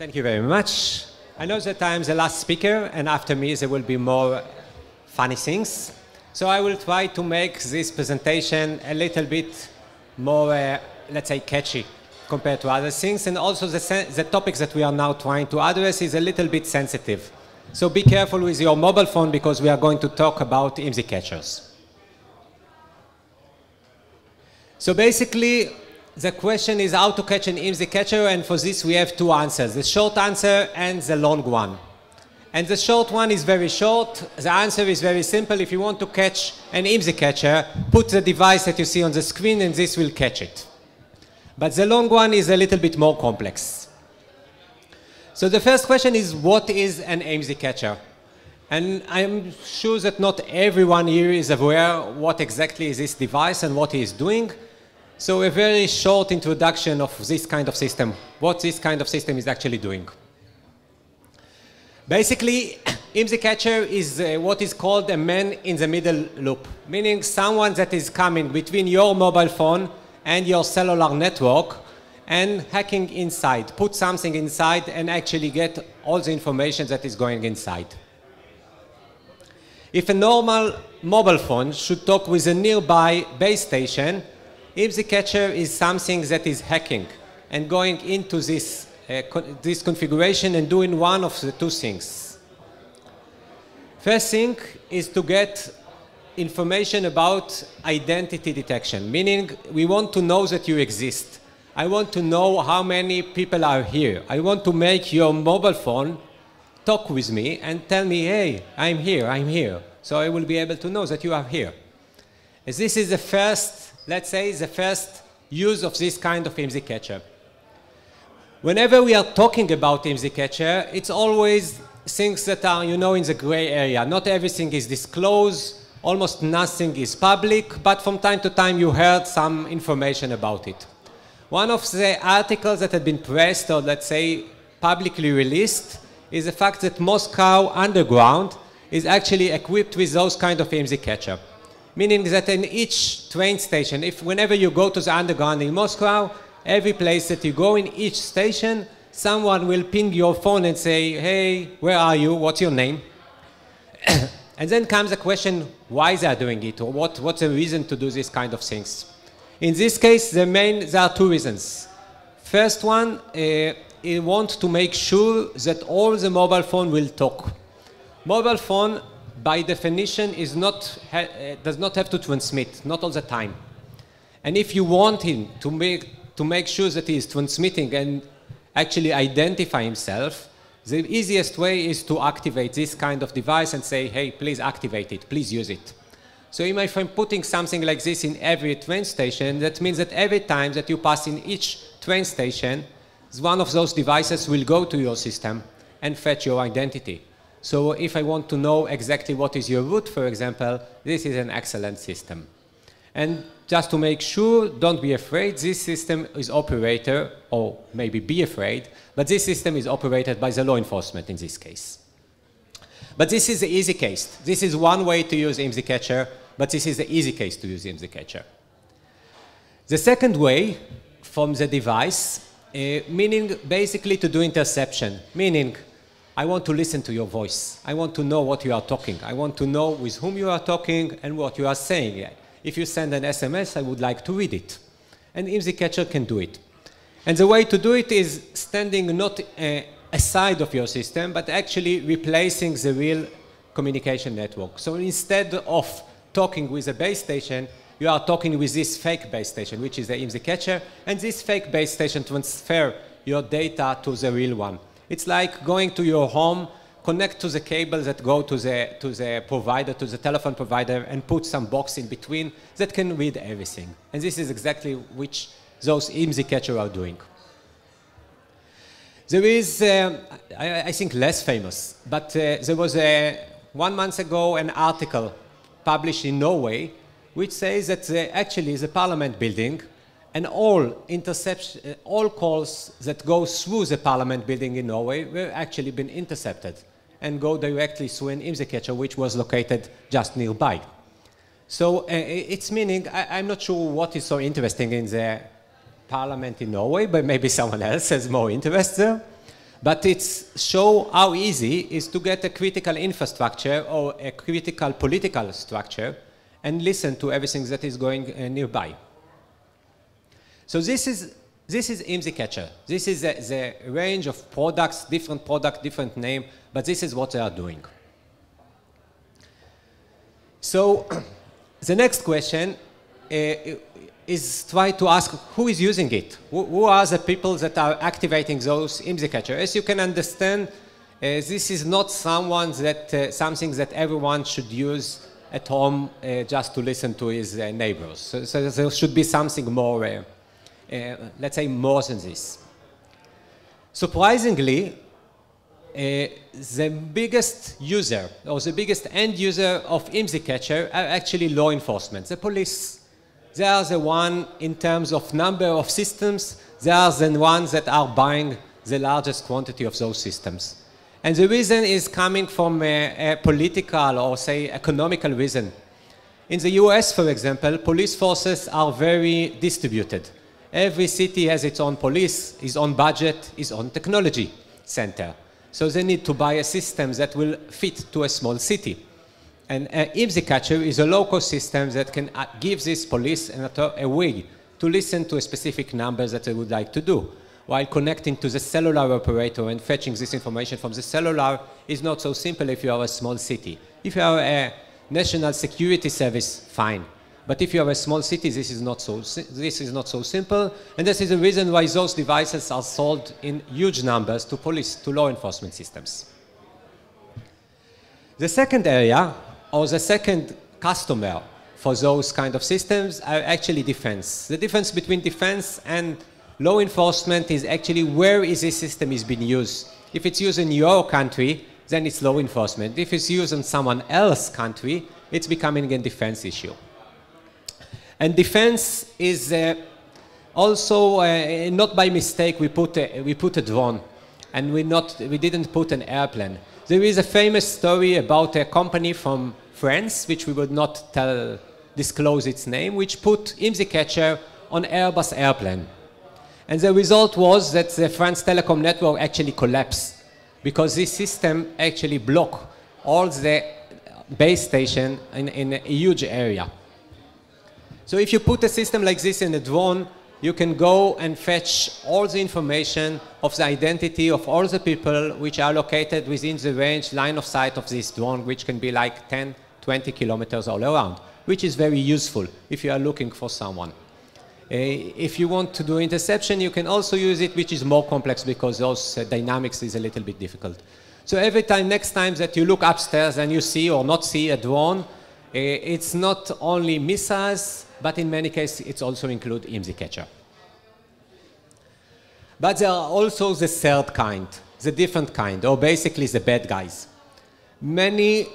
Thank you very much. I know that I'm the last speaker, and after me there will be more funny things. So I will try to make this presentation a little bit more, let's say, catchy compared to other things. And also the topics that we are now trying to address is a little bit sensitive. So be careful with your mobile phone because we are going to talk about IMSI catchers. So basically, the question is how to catch an IMSI catcher, and for this we have two answers, the short answer and the long one. And the short one is very short. The answer is very simple. If you want to catch an IMSI catcher, put the device that you see on the screen and this will catch it. But the long one is a little bit more complex. So the first question is, what is an IMSI catcher? And I'm sure that not everyone here is aware what exactly is this device and what he is doing. So a very short introduction of this kind of system, what this kind of system is actually doing. Basically, IMSI catcher is what is called a man-in-the-middle loop, meaning someone that is coming between your mobile phone and your cellular network and hacking inside, put something inside and actually get all the information that is going inside. If a normal mobile phone should talk with a nearby base station, IMSI catcher is something that is hacking and going into this configuration and doing one of the two things. First thing is to get information about identity detection, meaning we want to know that you exist. I want to know how many people are here. I want to make your mobile phone talk with me and tell me, hey, I'm here, I'm here. So I will be able to know that you are here. As this is the first, let's say, the first use of this kind of IMSI catcher. Whenever we are talking about IMSI catcher, it's always things that are, you know, in the gray area. Not everything is disclosed, almost nothing is public, but from time to time you heard some information about it. One of the articles that had been pressed, or let's say publicly released, is the fact that Moscow Underground is actually equipped with those kind of IMSI catcher. Meaning that in each train station, whenever you go to the underground in Moscow, every place that you go in each station, someone will ping your phone and say, hey, where are you? What's your name? And then comes the question, why they are doing it, or what's the reason to do this kind of things? In this case, there are two reasons. First one, it wants to make sure that all the mobile phone will talk. Mobile phone, by definition, does not have to transmit, not all the time. And if you want him to make sure that he is transmitting and actually identify himself, the easiest way is to activate this kind of device and say, hey, please activate it, please use it. So if I'm putting something like this in every train station, that means that every time that you pass in each train station, one of those devices will go to your system and fetch your identity. So if I want to know exactly what is your route, for example, this is an excellent system. And just to make sure, don't be afraid, this system is operated, or maybe be afraid, but this system is operated by the law enforcement in this case. But this is the easy case. This is one way to use IMSI catcher, but this is the easy case to use IMSI catcher. The second way from the device, meaning basically to do interception, meaning I want to listen to your voice. I want to know what you are talking. I want to know with whom you are talking and what you are saying. If you send an SMS, I would like to read it. And IMSI catcher can do it. And the way to do it is standing not aside of your system, but actually replacing the real communication network. So instead of talking with a base station, you are talking with this fake base station, which is the IMSI catcher, and this fake base station transfer your data to the real one. It's like going to your home, connect to the cables that go to the provider, to the telephone provider, and put some box in between that can read everything. And this is exactly which those IMSI catchers are doing. There is, I think, less famous, but there was 1 month ago an article published in Norway which says that actually the parliament building and all calls that go through the parliament building in Norway were actually been intercepted and go directly through an IMSI catcher which was located just nearby. So it's meaning, I'm not sure what is so interesting in the parliament in Norway, but maybe someone else has more interest there. But it's show how easy it is to get a critical infrastructure or a critical political structure and listen to everything that is going nearby. So this is IMSI Catcher. This is the range of products, different name, but this is what they are doing. So the next question is try to ask who is using it? Who are the people that are activating those IMSI Catcher? As you can understand, this is not something that everyone should use at home just to listen to his neighbors. So there should be something more, let's say more than this. Surprisingly, the biggest user or the biggest end user of IMSI Catcher are actually law enforcement, the police. They are the one, in terms of number of systems, they are the ones that are buying the largest quantity of those systems. And the reason is coming from a political or, say, economical reason. In the US, for example, police forces are very distributed. Every city has its own police, its own budget, its own technology center. So they need to buy a system that will fit to a small city. And IMSI Catcher is a low-cost system that can give this police a way to listen to a specific number that they would like to do, while connecting to the cellular operator and fetching this information from the cellular is not so simple if you are a small city. If you are a national security service, fine. But if you are a small city, this is not so simple, and this is the reason why those devices are sold in huge numbers to police, to law enforcement systems. The second area, or the second customer for those kind of systems, are actually defense. The difference between defense and law enforcement is actually where is this system is being used. If it's used in your country, then it's law enforcement. If it's used in someone else's country, it's becoming a defense issue. And defense is also, not by mistake, we put a drone, and we didn't put an airplane. There is a famous story about a company from France, which we would not disclose its name, which put IMSI Catcher on Airbus airplane. And the result was that the France telecom network actually collapsed, because this system actually blocked all the base station in a huge area. So if you put a system like this in a drone, you can go and fetch all the information of the identity of all the people which are located within the range, line of sight of this drone, which can be like 10, 20 kilometers all around, which is very useful if you are looking for someone. If you want to do interception, you can also use it, which is more complex because those dynamics is a little bit difficult. So every time, next time that you look upstairs and you see or not see a drone, it's not only missiles, but in many cases, it also includes IMSI Catcher. But there are also the third kind, the different kind, or basically the bad guys. Many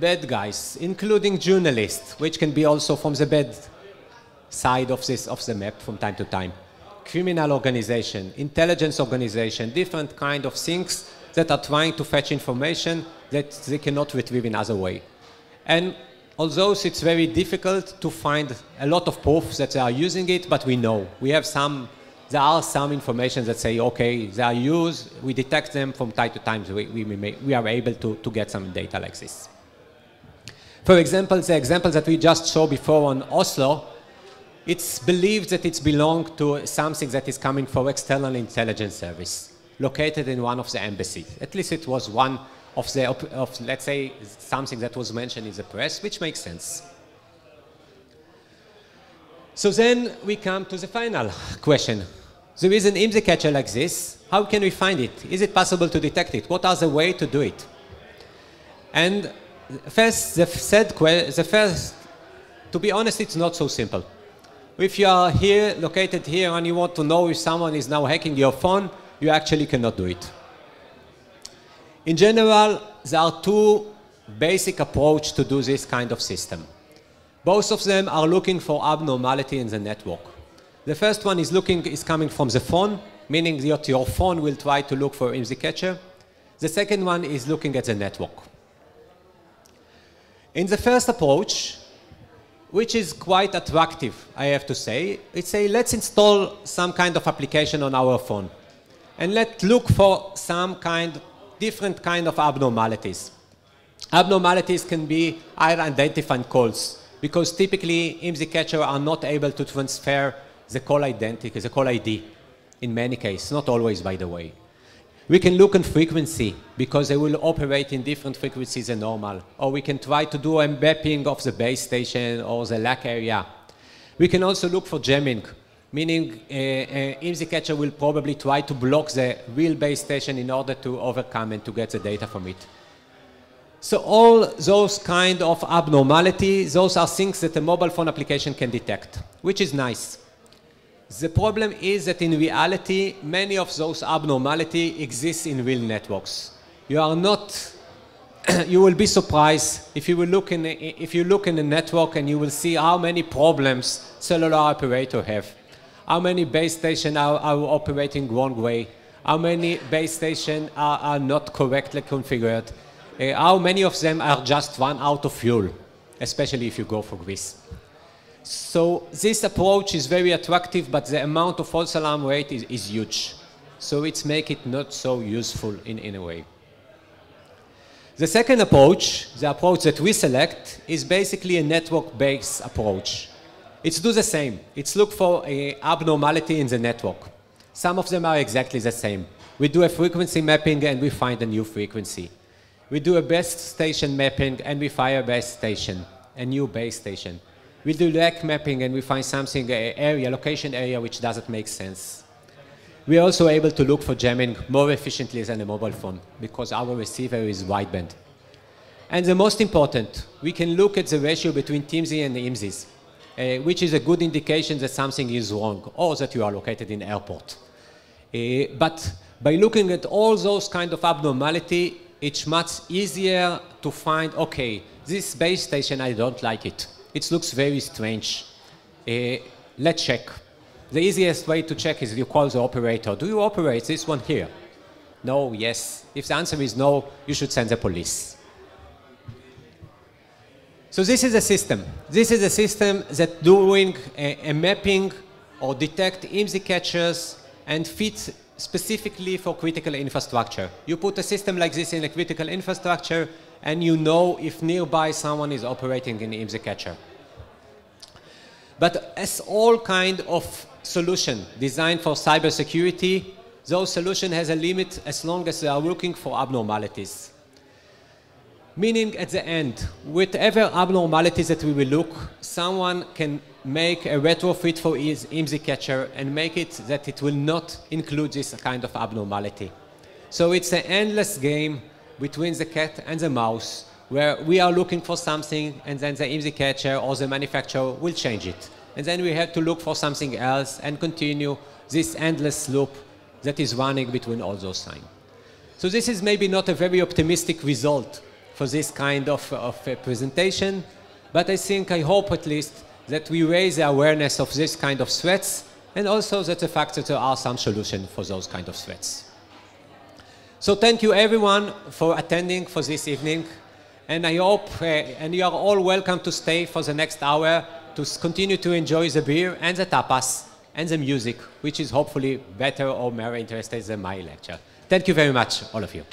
bad guys, including journalists, which can be also from the bad side of the map from time to time. Criminal organization, intelligence organization, different kind of things that are trying to fetch information that they cannot retrieve in other way. And although it's very difficult to find a lot of proof that they are using it, but we know. There are some information that say, okay, they are used, we detect them from time to time, so we are able to get some data like this. For example, the example that we just saw before on Oslo, it's believed that it belongs to something that is coming from external intelligence service, located in one of the embassies. At least it was one of let's say, something that was mentioned in the press, which makes sense. So then we come to the final question. There is an IMSI Catcher like this. How can we find it? Is it possible to detect it? What are the ways to do it? And first, to be honest, it's not so simple. If you are here, located here, and you want to know if someone is now hacking your phone, you actually cannot do it. In general, there are two basic approaches to do this kind of system. Both of them are looking for abnormality in the network. The first one is coming from the phone, meaning that your phone will try to look for IMSI Catcher. The second one is looking at the network. In the first approach, which is quite attractive, I have to say, let's install some kind of application on our phone. And let's look for some different kind of abnormalities. Abnormalities can be unidentified calls, because typically IMSI Catcher are not able to transfer the call identity, the call ID, in many cases, not always, by the way. We can look on frequency, because they will operate in different frequencies than normal. Or we can try to do a mapping of the base station or the LAC area. We can also look for jamming, meaning IMSI Catcher will probably try to block the real base station in order to overcome and to get the data from it. So all those kind of abnormalities, those are things that a mobile phone application can detect, which is nice. The problem is that in reality, many of those abnormalities exist in real networks. You are not, you will be surprised if you look in the network and you will see how many problems cellular operators have. How many base stations are operating wrong way? How many base stations are not correctly configured? How many of them are just run out of fuel, especially if you go for Greece? So this approach is very attractive, but the amount of false alarm rate is huge. So it's make it not so useful in a way. The second approach, the approach that we select, is basically a network-based approach. It's do the same. It's look for an abnormality in the network. Some of them are exactly the same. We do a frequency mapping and we find a new frequency. We do a base station mapping and we find a base station, a new base station. We do LAC mapping and we find something, location area, which doesn't make sense. We are also able to look for jamming more efficiently than a mobile phone, because our receiver is wideband. And the most important, we can look at the ratio between TMZ and IMSIs, which is a good indication that something is wrong, or that you are located in airport. But by looking at all those kind of abnormality, it's much easier to find, okay, this base station, I don't like it. It looks very strange. Let's check. The easiest way to check is you call the operator. Do you operate this one here? No, yes. If the answer is no, you should send the police. So this is a system. This is a system that doing a mapping or detect IMSI catchers and fits specifically for critical infrastructure. You put a system like this in a critical infrastructure and you know if nearby someone is operating in IMSI Catcher. But as all kind of solution designed for cybersecurity, those solution has a limit as long as they are looking for abnormalities. Meaning at the end, whatever abnormalities that we will look, someone can make a retrofit for IMSI Catcher and make it that it will not include this kind of abnormality. So it's an endless game between the cat and the mouse, where we are looking for something and then the IMSI Catcher or the manufacturer will change it. And then we have to look for something else and continue this endless loop that is running between all those signs. So this is maybe not a very optimistic result for this kind of presentation, but I hope at least that we raise the awareness of this kind of threats and also that the fact that there are some solutions for those kind of threats. So thank you everyone for attending for this evening, and I hope, and you are all welcome to stay for the next hour to continue to enjoy the beer and the tapas and the music, which is hopefully better or more interesting than my lecture. Thank you very much, all of you.